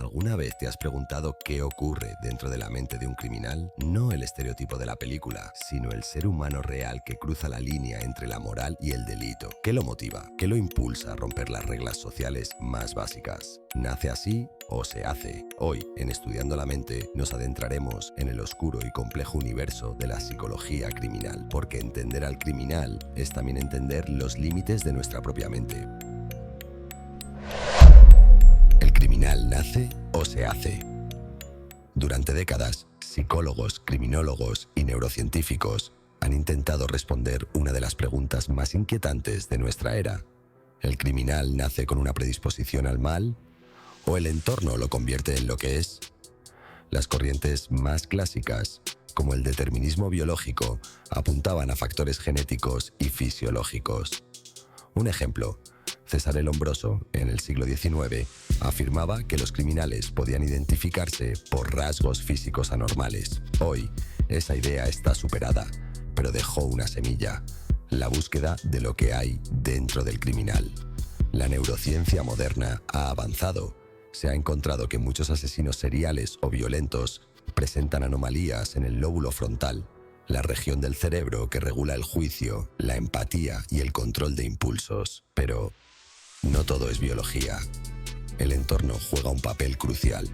¿Alguna vez te has preguntado qué ocurre dentro de la mente de un criminal? No el estereotipo de la película, sino el ser humano real que cruza la línea entre la moral y el delito. ¿Qué lo motiva? ¿Qué lo impulsa a romper las reglas sociales más básicas? ¿Nace así o se hace? Hoy, en Estudiando la Mente, nos adentraremos en el oscuro y complejo universo de la psicología criminal, porque entender al criminal es también entender los límites de nuestra propia mente. ¿El criminal nace o se hace? Durante décadas, psicólogos, criminólogos y neurocientíficos han intentado responder una de las preguntas más inquietantes de nuestra era. ¿El criminal nace con una predisposición al mal? ¿O el entorno lo convierte en lo que es? Las corrientes más clásicas, como el determinismo biológico, apuntaban a factores genéticos y fisiológicos. Un ejemplo: César el Hombroso, en el siglo XIX, afirmaba que los criminales podían identificarse por rasgos físicos anormales. Hoy, esa idea está superada, pero dejó una semilla: la búsqueda de lo que hay dentro del criminal. La neurociencia moderna ha avanzado. Se ha encontrado que muchos asesinos seriales o violentos presentan anomalías en el lóbulo frontal, la región del cerebro que regula el juicio, la empatía y el control de impulsos. Pero no todo es biología. El entorno juega un papel crucial.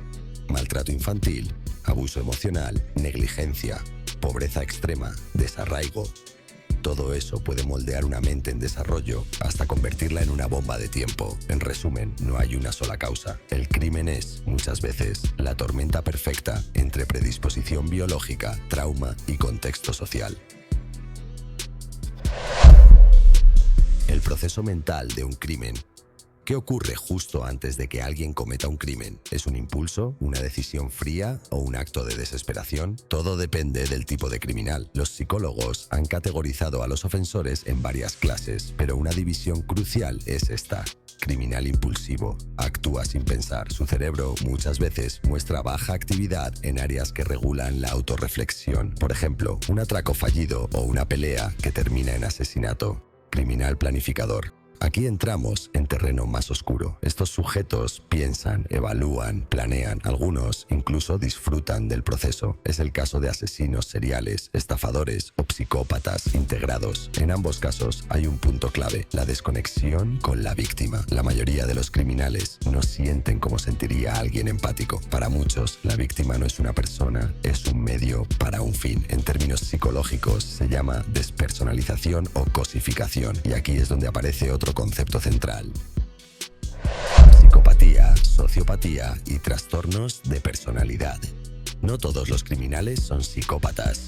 Maltrato infantil, abuso emocional, negligencia, pobreza extrema, desarraigo. Todo eso puede moldear una mente en desarrollo hasta convertirla en una bomba de tiempo. En resumen, no hay una sola causa. El crimen es, muchas veces, la tormenta perfecta entre predisposición biológica, trauma y contexto social. El proceso mental de un crimen. ¿Qué ocurre justo antes de que alguien cometa un crimen? ¿Es un impulso, una decisión fría o un acto de desesperación? Todo depende del tipo de criminal. Los psicólogos han categorizado a los ofensores en varias clases, pero una división crucial es esta: criminal impulsivo. Actúa sin pensar. Su cerebro muchas veces muestra baja actividad en áreas que regulan la autorreflexión. Por ejemplo, un atraco fallido o una pelea que termina en asesinato. Criminal planificador. Aquí entramos en terreno más oscuro. Estos sujetos piensan, evalúan, planean. Algunos incluso disfrutan del proceso. Es el caso de asesinos seriales, estafadores o psicópatas integrados. En ambos casos hay un punto clave: la desconexión con la víctima. La mayoría de los criminales no sienten como sentiría alguien empático. Para muchos, la víctima no es una persona, es un medio para un fin. En términos psicológicos se llama despersonalización o cosificación. Y aquí es donde aparece otro concepto central: psicopatía, sociopatía y trastornos de personalidad. No todos los criminales son psicópatas,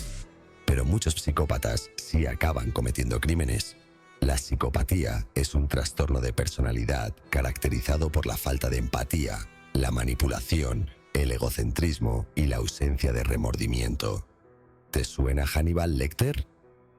pero muchos psicópatas sí acaban cometiendo crímenes. La psicopatía es un trastorno de personalidad caracterizado por la falta de empatía, la manipulación, el egocentrismo y la ausencia de remordimiento. ¿Te suena Hannibal Lecter?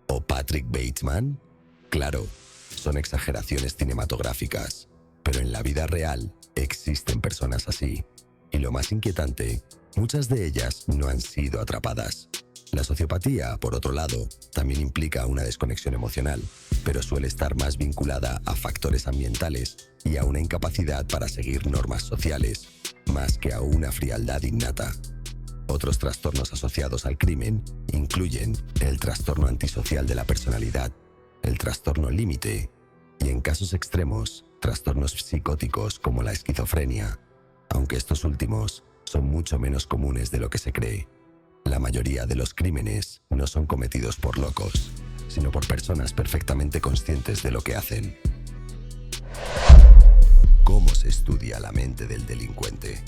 ¿O Patrick Bateman? Claro, son exageraciones cinematográficas, pero en la vida real existen personas así. Y lo más inquietante, muchas de ellas no han sido atrapadas. La sociopatía, por otro lado, también implica una desconexión emocional, pero suele estar más vinculada a factores ambientales y a una incapacidad para seguir normas sociales, más que a una frialdad innata. Otros trastornos asociados al crimen incluyen el trastorno antisocial de la personalidad, el trastorno límite y, en casos extremos, trastornos psicóticos como la esquizofrenia, aunque estos últimos son mucho menos comunes de lo que se cree. La mayoría de los crímenes no son cometidos por locos, sino por personas perfectamente conscientes de lo que hacen. ¿Cómo se estudia la mente del delincuente?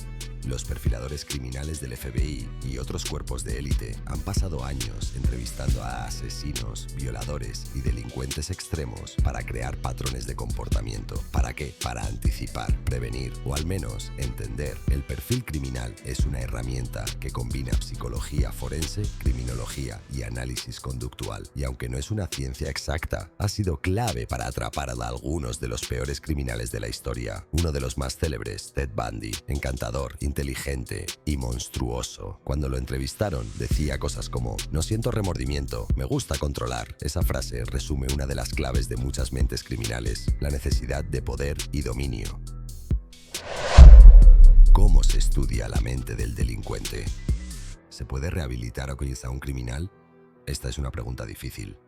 Los perfiladores criminales del FBI y otros cuerpos de élite han pasado años entrevistando a asesinos, violadores y delincuentes extremos para crear patrones de comportamiento. ¿Para qué? Para anticipar, prevenir o al menos entender. El perfil criminal es una herramienta que combina psicología forense, criminología y análisis conductual. Y aunque no es una ciencia exacta, ha sido clave para atrapar a algunos de los peores criminales de la historia. Uno de los más célebres, Ted Bundy, encantador, inteligente y monstruoso. Cuando lo entrevistaron, decía cosas como: no siento remordimiento, me gusta controlar. Esa frase resume una de las claves de muchas mentes criminales: la necesidad de poder y dominio. ¿Cómo se estudia la mente del delincuente? ¿Se puede rehabilitar a quizá un criminal? Esta es una pregunta difícil,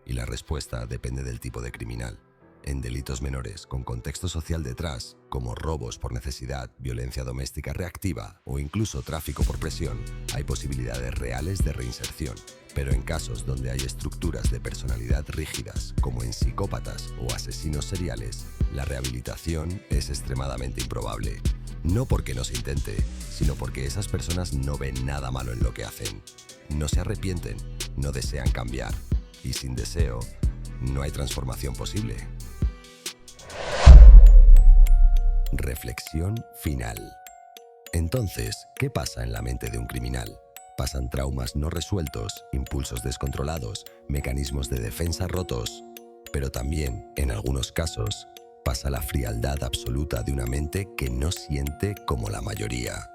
y la respuesta depende del tipo de criminal. En delitos menores, con contexto social detrás, como robos por necesidad, violencia doméstica reactiva o incluso tráfico por presión, hay posibilidades reales de reinserción. Pero en casos donde hay estructuras de personalidad rígidas, como en psicópatas o asesinos seriales, la rehabilitación es extremadamente improbable. No porque no se intente, sino porque esas personas no ven nada malo en lo que hacen. No se arrepienten, no desean cambiar. Y sin deseo, no hay transformación posible. Reflexión final. Entonces, ¿qué pasa en la mente de un criminal? ¿Pasan traumas no resueltos, impulsos descontrolados, mecanismos de defensa rotos? Pero también, en algunos casos, pasa la frialdad absoluta de una mente que no siente como la mayoría.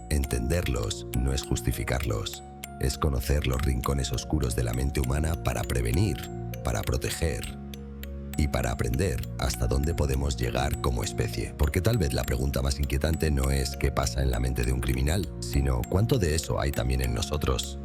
Entenderlos no es justificarlos, es conocer los rincones oscuros de la mente humana para prevenir, para proteger y para aprender hasta dónde podemos llegar como especie. Porque tal vez la pregunta más inquietante no es qué pasa en la mente de un criminal, sino cuánto de eso hay también en nosotros.